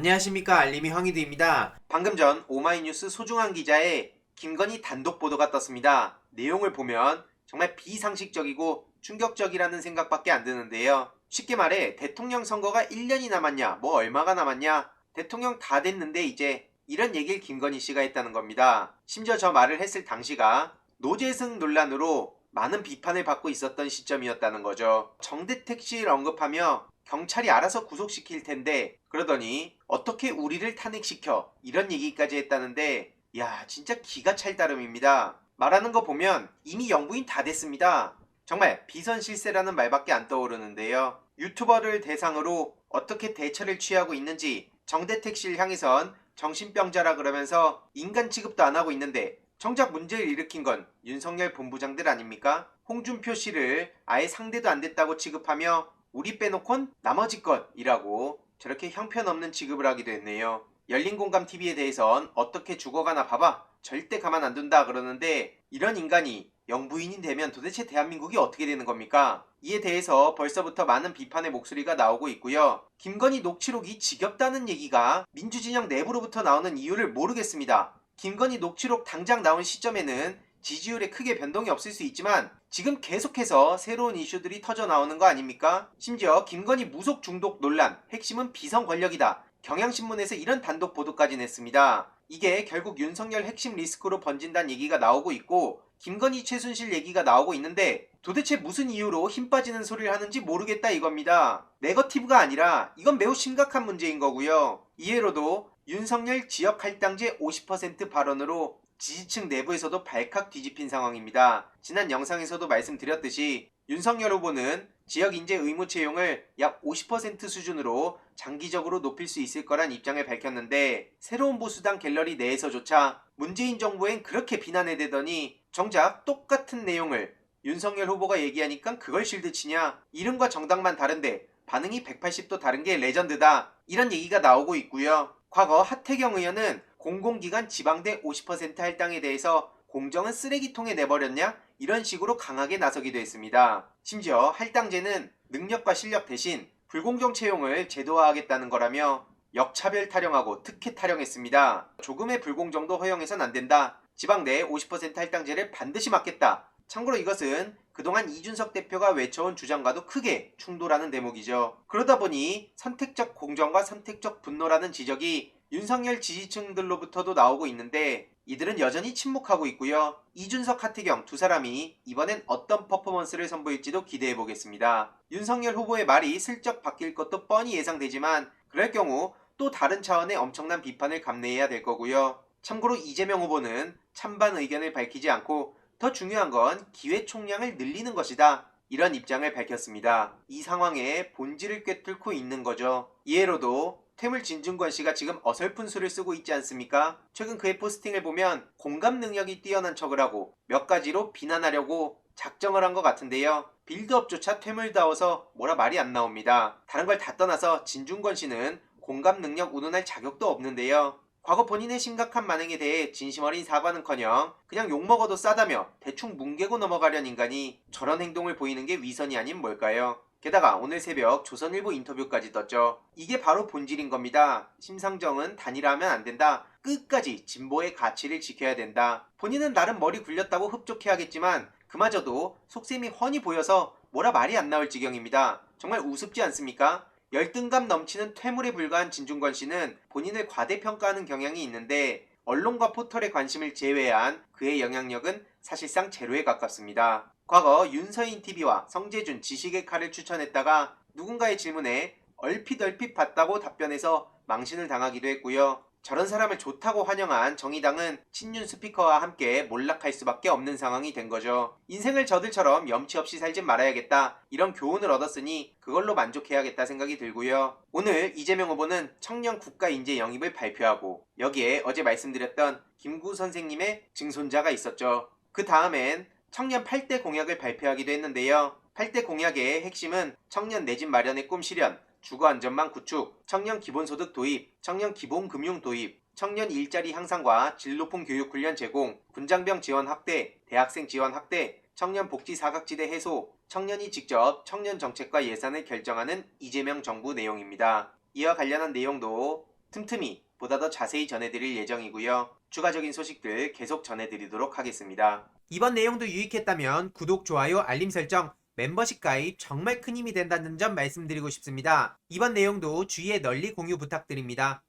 안녕하십니까, 알림이 황희두입니다. 방금 전 오마이뉴스 소중한 기자의 김건희 단독 보도가 떴습니다. 내용을 보면 정말 비상식적이고 충격적이라는 생각밖에 안 드는데요. 쉽게 말해 대통령 선거가 1년이 남았냐, 뭐 얼마가 남았냐, 대통령 다 됐는데 이제, 이런 얘기를 김건희 씨가 했다는 겁니다. 심지어 저 말을 했을 당시가 노재승 논란으로 많은 비판을 받고 있었던 시점이었다는 거죠. 정대택 씨를 언급하며 경찰이 알아서 구속시킬 텐데, 그러더니 어떻게 우리를 탄핵시켜, 이런 얘기까지 했다는데, 야, 진짜 기가 찰 따름입니다. 말하는 거 보면 이미 영부인 다 됐습니다. 정말 비선실세라는 말밖에 안 떠오르는데요. 유튜버를 대상으로 어떻게 대처를 취하고 있는지, 정대택 씨를 향해선 정신병자라 그러면서 인간 취급도 안 하고 있는데, 정작 문제를 일으킨 건 윤석열 본부장들 아닙니까? 홍준표 씨를 아예 상대도 안 됐다고 취급하며 우리 빼놓곤 나머지 것이라고 저렇게 형편없는 취급을 하기도 했네요. 열린공감TV에 대해선 어떻게 죽어가나 봐봐, 절대 가만 안 둔다 그러는데, 이런 인간이 영부인이 되면 도대체 대한민국이 어떻게 되는 겁니까? 이에 대해서 벌써부터 많은 비판의 목소리가 나오고 있고요. 김건희 녹취록이 지겹다는 얘기가 민주진영 내부로부터 나오는 이유를 모르겠습니다. 김건희 녹취록 당장 나온 시점에는 지지율에 크게 변동이 없을 수 있지만 지금 계속해서 새로운 이슈들이 터져 나오는 거 아닙니까? 심지어 김건희 무속 중독 논란, 핵심은 비선 권력이다, 경향신문에서 이런 단독 보도까지 냈습니다. 이게 결국 윤석열 핵심 리스크로 번진다는 얘기가 나오고 있고, 김건희 최순실 얘기가 나오고 있는데, 도대체 무슨 이유로 힘 빠지는 소리를 하는지 모르겠다 이겁니다. 네거티브가 아니라 이건 매우 심각한 문제인 거고요. 이해로도 윤석열 지역 할당제 50% 발언으로 지지층 내부에서도 발칵 뒤집힌 상황입니다. 지난 영상에서도 말씀드렸듯이 윤석열 후보는 지역 인재 의무 채용을 약 50% 수준으로 장기적으로 높일 수 있을 거란 입장을 밝혔는데, 새로운 보수당 갤러리 내에서조차 문재인 정부엔 그렇게 비난해대더니 정작 똑같은 내용을 윤석열 후보가 얘기하니까 그걸 실드치냐, 이름과 정당만 다른데 반응이 180도 다른 게 레전드다, 이런 얘기가 나오고 있고요. 과거 하태경 의원은 공공기관 지방대 50% 할당에 대해서 공정은 쓰레기통에 내버렸냐, 이런 식으로 강하게 나서기도 했습니다. 심지어 할당제는 능력과 실력 대신 불공정 채용을 제도화하겠다는 거라며 역차별 타령하고 특혜 타령했습니다. 조금의 불공정도 허용해선 안 된다, 지방 내 50% 할당제를 반드시 막겠다. 참고로 이것은 그동안 이준석 대표가 외쳐온 주장과도 크게 충돌하는 대목이죠. 그러다 보니 선택적 공정과 선택적 분노라는 지적이 윤석열 지지층들로부터도 나오고 있는데, 이들은 여전히 침묵하고 있고요. 이준석, 하태경 두 사람이 이번엔 어떤 퍼포먼스를 선보일지도 기대해보겠습니다. 윤석열 후보의 말이 슬쩍 바뀔 것도 뻔히 예상되지만, 그럴 경우 또 다른 차원의 엄청난 비판을 감내해야 될 거고요. 참고로 이재명 후보는 찬반 의견을 밝히지 않고 더 중요한 건 기회 총량을 늘리는 것이다, 이런 입장을 밝혔습니다. 이 상황에 본질을 꿰뚫고 있는 거죠. 이해로도 퇴물 진중권 씨가 지금 어설픈 수를 쓰고 있지 않습니까? 최근 그의 포스팅을 보면 공감 능력이 뛰어난 척을 하고 몇 가지로 비난하려고 작정을 한 것 같은데요. 빌드업조차 퇴물다워서 뭐라 말이 안 나옵니다. 다른 걸 다 떠나서 진중권 씨는 공감 능력 운운할 자격도 없는데요. 과거 본인의 심각한 만행에 대해 진심 어린 사과는커녕 그냥 욕먹어도 싸다며 대충 뭉개고 넘어가려는 인간이 저런 행동을 보이는 게 위선이 아닌 뭘까요? 게다가 오늘 새벽 조선일보 인터뷰까지 떴죠. 이게 바로 본질인 겁니다. 심상정은 단일화하면 안 된다, 끝까지 진보의 가치를 지켜야 된다. 본인은 나름 머리 굴렸다고 흡족해하겠지만 그마저도 속셈이 훤히 보여서 뭐라 말이 안 나올 지경입니다. 정말 우습지 않습니까? 열등감 넘치는 퇴물에 불과한 진중권 씨는 본인을 과대평가하는 경향이 있는데, 언론과 포털의 관심을 제외한 그의 영향력은 사실상 제로에 가깝습니다. 과거 윤서인TV와 성재준 지식의 칼을 추천했다가 누군가의 질문에 얼핏 봤다고 답변해서 망신을 당하기도 했고요. 저런 사람을 좋다고 환영한 정의당은 친윤 스피커와 함께 몰락할 수밖에 없는 상황이 된 거죠. 인생을 저들처럼 염치 없이 살지 말아야겠다, 이런 교훈을 얻었으니 그걸로 만족해야겠다 생각이 들고요. 오늘 이재명 후보는 청년 국가인재 영입을 발표하고, 여기에 어제 말씀드렸던 김구 선생님의 증손자가 있었죠. 그 다음엔 청년 8대 공약을 발표하기도 했는데요. 8대 공약의 핵심은 청년 내 집 마련의 꿈 실현, 주거안전망 구축, 청년 기본소득 도입, 청년 기본금융 도입, 청년 일자리 향상과 질 높은 교육훈련 제공, 군장병 지원 확대, 대학생 지원 확대, 청년 복지 사각지대 해소, 청년이 직접 청년 정책과 예산을 결정하는 이재명 정부 내용입니다. 이와 관련한 내용도 틈틈이 보다 더 자세히 전해드릴 예정이고요. 추가적인 소식들 계속 전해드리도록 하겠습니다. 이번 내용도 유익했다면 구독, 좋아요, 알림 설정, 멤버십 가입 정말 큰 힘이 된다는 점 말씀드리고 싶습니다. 이번 내용도 주위에 널리 공유 부탁드립니다.